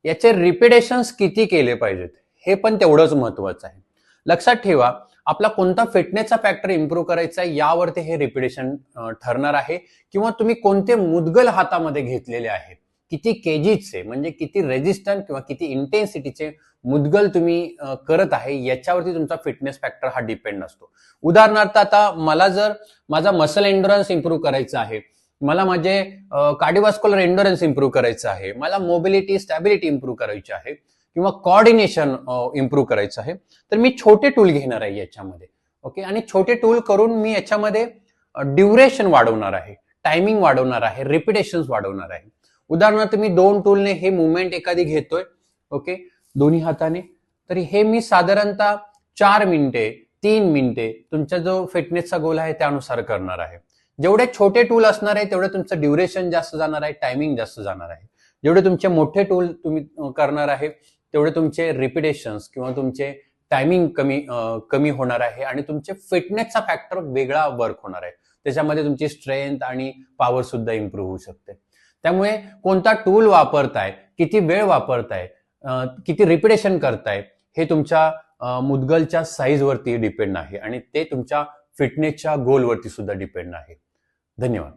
याचे रिपिटेशन्स किती केले पाहिजेत हे पण तेवढंच महत्वाचं आहे. लक्षात ठेवा, आपला कोणता फिटनेसचा फॅक्टर इम्प्रूव्ह करायचा आहे यावरती हे रिपिटेशन ठरणार आहे, किंवा तुम्ही कोणते मुद्गल हातामध्ये घेतलेले आहे, किती केजीचे म्हणजे किती रेजिस्टंट किंवा किती इंटेन्सिटीचे मुद्गल तुम्ही करत आहे याच्यावरती तुमचा फिटनेस फॅक्टर हा डिपेंड असतो. उदाहरणार्थ आता मला जर माझा मसल एंड्युरन्स इम्प्रूव्ह करायचा आहे, मला माझे कार्डिओव्हास्क्युलर एंड्युरन्स इम्प्रूव्ह करायचं आहे, मला मोबिलिटी स्टॅबिलिटी इम्प्रूव्ह करायची आहे, किंवा कोऑर्डिनेशन इम्प्रूव्ह करायचं आहे, तर मी छोटे टूल घेणार आहे याच्यामध्ये. ओके, आणि छोटे टूल करून मी याच्यामध्ये ड्युरेशन वाढवणार आहे, टायमिंग वाढवणार आहे, रिपिटेशन्स वाढवणार आहे. उदाहरणार्थ मी 2 टूलने हे मुवमेंट एखादी घेतोय, ओके, दोन्ही हाताने, तर हे मी साधारणतः 4 मिनिटे 3 मिनिटे तुमचा जो फिटनेसचा गोल आहे त्यानुसार करणार आहे. जेवढे छोटे टूल असणार आहे तेवढे तुमचं ड्युरेशन जास्त जाणार आहे, टायमिंग जास्त जाणार आहे. जेवढे तुमचे मोठे टूल तुम्ही करणार आहे तेवढे तुमचे रिपिटेशन्स किंवा तुमचे टायमिंग कमी होणार आहे, आणि तुमचे फिटनेसचा फॅक्टर वेगळा वर्क होणार आहे. त्याच्यामध्ये तुमची स्ट्रेंथ आणि पॉवर सुद्धा इम्प्रूव्ह होऊ शकते. त्यामुळे कोणता टूल वापरताय, किती वेळ वापरताय, किती रिपिटेशन करताय, हे तुमच्या मुद्गलच्या साईजवरती डिपेंड आहे, आणि ते तुमच्या फिटनेसच्या गोलवरती सुद्धा डिपेंड आहे. धन्यवाद.